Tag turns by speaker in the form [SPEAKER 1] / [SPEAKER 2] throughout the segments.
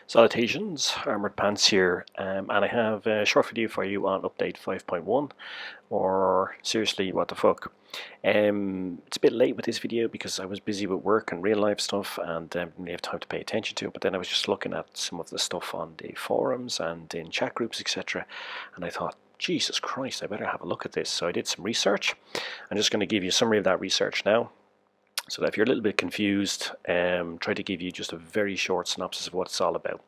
[SPEAKER 1] Salutations, Armoured Pants here, and I have a short video for you on update 5.1, or seriously, what the fuck. It's a bit late with this video because I was busy with work and real life stuff and didn't really have time to pay attention to it, but then I was just looking at some of the stuff on the forums and in chat groups, etc., and I thought, Jesus Christ, I better have a look at this. So I did some research. I'm just going to give you a summary of that research now, so that if you're a little bit confused, try to give you just a very short synopsis of what it's all about.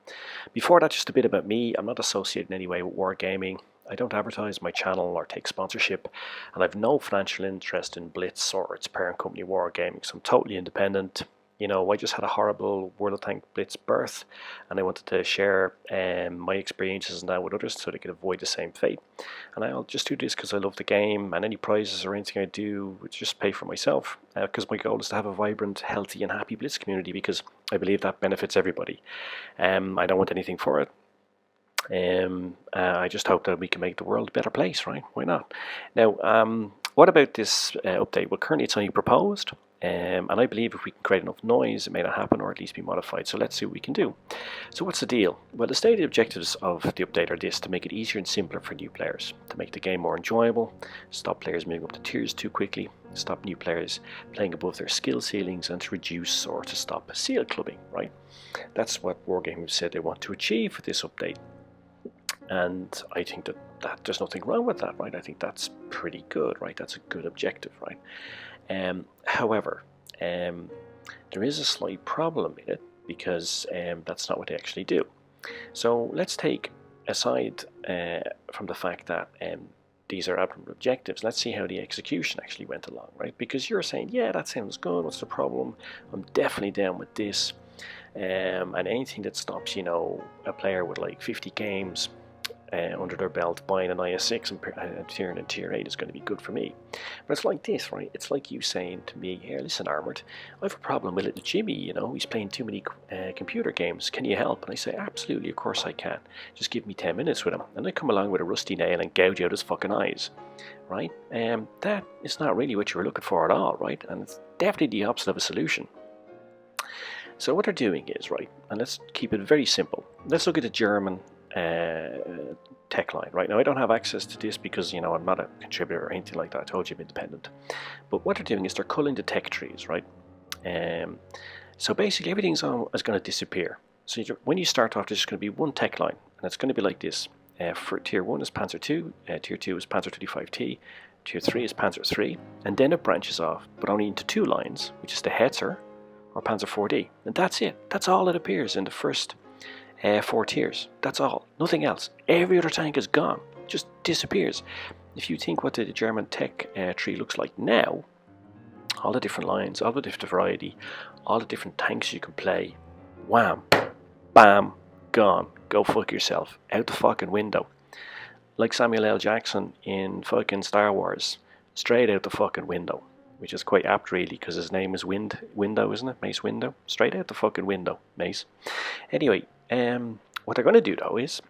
[SPEAKER 1] Before that, just a bit about me. I'm not associated in any way with wargaming. I don't advertise my channel or take sponsorship, and I've no financial interest in Blitz or its parent company Wargaming, so I'm totally independent. You know, I just had a horrible World of Tanks Blitz birth, and I wanted to share my experiences and that with others so they could avoid the same fate. And I'll just do this because I love the game, and any prizes or anything I do would just pay for myself, because my goal is to have a vibrant, healthy and happy Blitz community, because I believe that benefits everybody. I don't want anything for it. I just hope that we can make the world a better place, right? Why not? Now, what about this update? Well, currently it's only proposed. And I believe if we can create enough noise, it may not happen, or at least be modified. So let's see what we can do. So what's the deal? Well, the stated objectives of the update are this: to make it easier and simpler for new players, to make the game more enjoyable, stop players moving up to tiers too quickly, stop new players playing above their skill ceilings, and to reduce or to stop seal clubbing, right? That's what Wargaming said they want to achieve with this update. And I think that there's nothing wrong with that, right? I think that's pretty good, right? That's a good objective, right? However, there is a slight problem in it, because that's not what they actually do. So let's take aside from the fact that these are admirable objectives, let's see how the execution actually went along, right? Because you're saying, yeah, that sounds good, what's the problem? I'm definitely down with this. And anything that stops, you know, a player with like 50 games under their belt buying an IS6 and tiering in tier 8 is going to be good for me. But it's like this, right? It's like you saying to me, here, listen, Armoured, I have a problem with little Jimmy, you know, he's playing too many computer games, can you help? And I say, absolutely, of course I can. Just give me 10 minutes with him. And I come along with a rusty nail and gouge out his fucking eyes, right? That is not really what you were looking for at all, right? And it's definitely the opposite of a solution. So what they're doing is, right, and let's keep it very simple. Let's look at the German tech line. Right now I don't have access to this because, you know, I'm not a contributor or anything like that. I told you I'm independent. But what they're doing is they're culling the tech trees, right? So basically everything's going to disappear. So when you start off, there's just going to be one tech line, and it's going to be like this. For tier 1 is Panzer 2, tier 2 is Panzer 35T, tier 3 is Panzer 3, and then it branches off, but only into two lines, which is the Hetzer or Panzer 4D, and that's it. That's all that appears in the first 4 tiers. That's all, nothing else. Every other tank is gone, just disappears. If you think what the German tech tree looks like now, all the different lines, all the different variety, all the different tanks you can play, wham, bam, gone. Go fuck yourself, out the fucking window. Like Samuel L. Jackson in fucking Star Wars, straight out the fucking window. Which is quite apt, really, because his name is Window, isn't it? Mace Window. Straight out the fucking window, Mace. Anyway, what they're going to do, though, is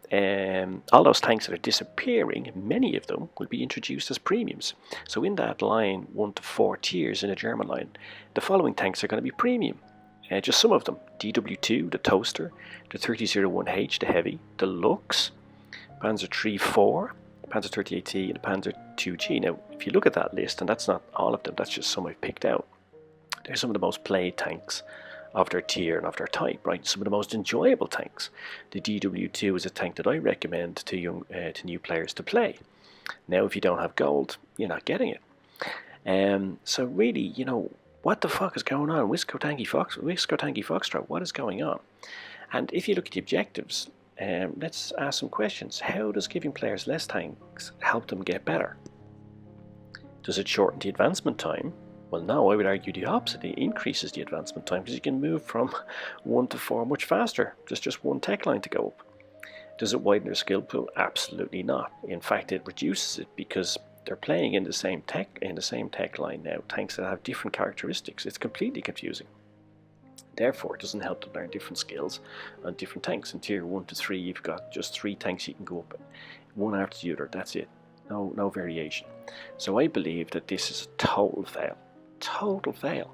[SPEAKER 1] all those tanks that are disappearing, many of them will be introduced as premiums. So in that line, 1 to 4 tiers in a German line, the following tanks are going to be premium. Just some of them. DW2, the Toaster, the 3001H, the Heavy, the Lux, Panzer 3-4, Panzer 38T, and the Panzer 2G. Now, if you look at that list, and that's not all of them, that's just some I've picked out, they're some of the most played tanks of their tier and of their type, right? Some of the most enjoyable tanks. The DW2 is a tank that I recommend to new players to play. Now, if you don't have gold, you're not getting it. So really, you know, what the fuck is going on? Wisco Tanky Foxtrot, what is going on? And if you look at the objectives, let's ask some questions. How does giving players less tanks help them get better? Does it shorten the advancement time? Well, no, I would argue the opposite. It increases the advancement time because you can move from 1 to 4 much faster. There's just one tech line to go up. Does it widen their skill pool? Absolutely not. In fact, it reduces it because they're playing in the same tech line now, tanks that have different characteristics. It's completely confusing. Therefore, it doesn't help to learn different skills on different tanks. In tier 1 to 3, you've got just 3 tanks you can go up, one after the other. That's it. No variation. So I believe that this is a total fail. total fail.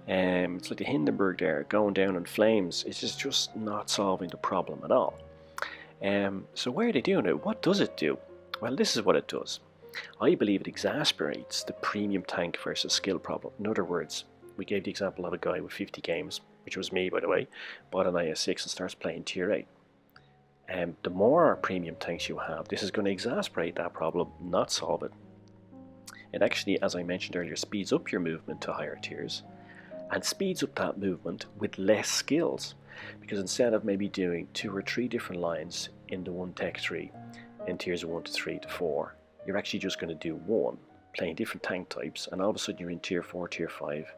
[SPEAKER 1] It's like the Hindenburg there going down in flames. It's just not solving the problem at all. So why are they doing it? What does it do? Well, this is what it does. I believe it exasperates the premium tank versus skill problem. In other words, we gave the example of a guy with 50 games, which was me, by the way, bought an IS6 and starts playing tier 8. The more premium tanks you have, this is going to exasperate that problem, not solve it. It actually, as I mentioned earlier, speeds up your movement to higher tiers and speeds up that movement with less skills, because instead of maybe doing 2 or 3 different lines in the one tech tree in tiers 1 to 3 to 4, you're actually just going to do one, playing different tank types, and all of a sudden you're in tier 4, tier 5,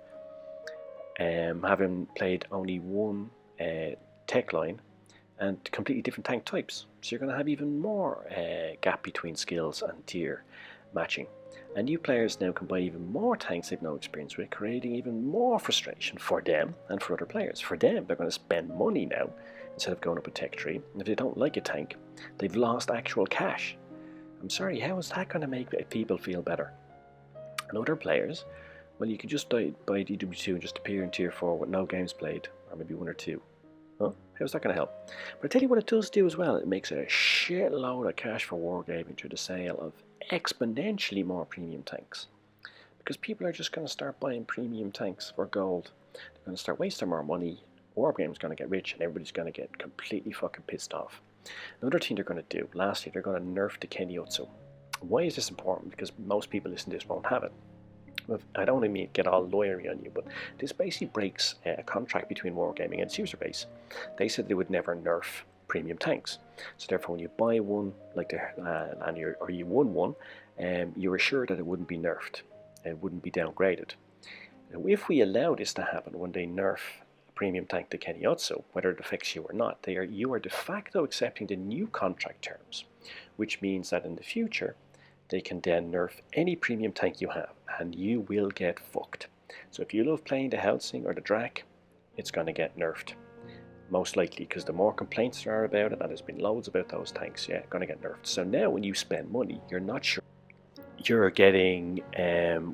[SPEAKER 1] having played only one tech line and completely different tank types. So you're going to have even more gap between skills and tier matching. And new players now can buy even more tanks they've no experience with, creating even more frustration for them and for other players. For them, they're going to spend money now instead of going up a tech tree. And if they don't like a tank, they've lost actual cash. I'm sorry, how is that going to make people feel better? And other players, well, you could just buy DW2 and just appear in tier 4 with no games played, or maybe 1 or 2. Huh? How's that going to help? But I tell you what it does do as well, it makes a shitload of cash for wargaming through the sale of exponentially more premium tanks. Because people are just going to start buying premium tanks for gold. They're going to start wasting more money, wargaming's going to get rich, and everybody's going to get completely fucking pissed off. Another thing they're going to do, lastly, they're going to nerf the Kennyotsu. Why is this important? Because most people listening to this won't have it. I don't want to get all lawyery on you, but this basically breaks a contract between Wargaming and its user base. They said they would never nerf premium tanks. So therefore, when you buy one, like or you won one, you were sure that it wouldn't be nerfed. It wouldn't be downgraded. Now, if we allow this to happen when they nerf a premium tank to Kennyotsu, whether it affects you or not, you are de facto accepting the new contract terms, which means that in the future, they can then nerf any premium tank you have, and you will get fucked. So if you love playing the Helsing or the Drak, it's going to get nerfed. Most likely, because the more complaints there are about it, and there's been loads about those tanks, yeah, going to get nerfed. So now when you spend money, you're not sure you're getting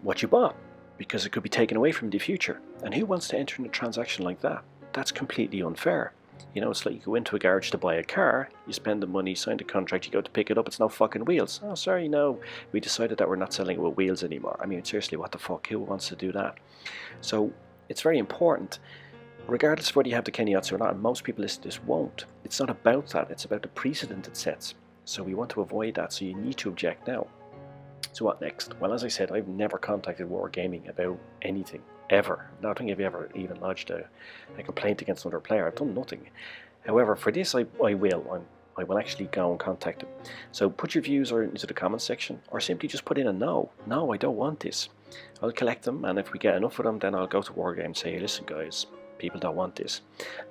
[SPEAKER 1] what you bought, because it could be taken away from you in the future. And who wants to enter in a transaction like that? That's completely unfair. You know, it's like you go into a garage to buy a car, you spend the money, sign the contract, you go to pick it up, it's no fucking wheels. Oh, sorry, no, we decided that we're not selling it with wheels anymore. I mean, seriously, what the fuck, who wants to do that? So, it's very important, regardless of whether you have the Kennyotsu or not, and most people listening to this won't. It's not about that, it's about the precedent it sets. So we want to avoid that, so you need to object now. So what next? Well, as I said, I've never contacted Wargaming about anything. Ever. I don't think I've ever even lodged a complaint against another player. I've done nothing. However, for this, I will. I will actually go and contact them. So put your views into the comments section, or simply just put in a no. No, I don't want this. I'll collect them, and if we get enough of them, then I'll go to Wargame and say, hey, listen guys, people don't want this.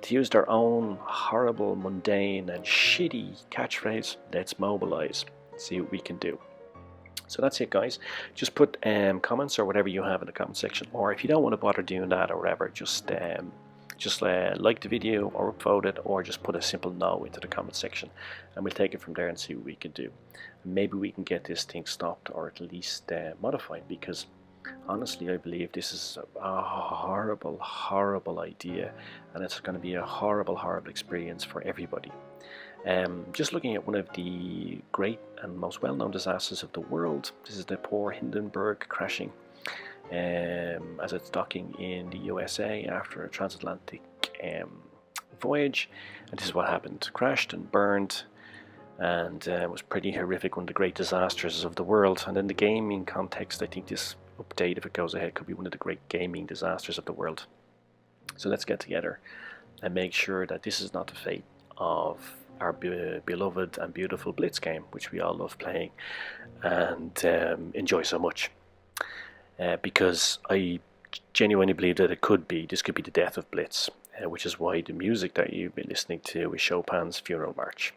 [SPEAKER 1] To use their own horrible, mundane, and shitty catchphrase, let's mobilize. See what we can do. So that's it, guys. Just put comments or whatever you have in the comment section, or if you don't want to bother doing that or whatever, just like the video or upvote it, or just put a simple no into the comment section, and we'll take it from there and see what we can do. Maybe we can get this thing stopped, or at least modified, because honestly I believe this is a horrible, horrible idea, and it's going to be a horrible, horrible experience for everybody. Just looking at one of the great and most well-known disasters of the world, this is the poor Hindenburg crashing as it's docking in the USA after a transatlantic voyage, and this is what happened. Crashed and burned, and it was pretty horrific, one of the great disasters of the world. And in the gaming context, I think this update, if it goes ahead, could be one of the great gaming disasters of the world. So let's get together and make sure that this is not the fate of our beloved and beautiful Blitz game, which we all love playing and enjoy so much, because I genuinely believe that this could be the death of Blitz, which is why the music that you've been listening to is Chopin's Funeral March.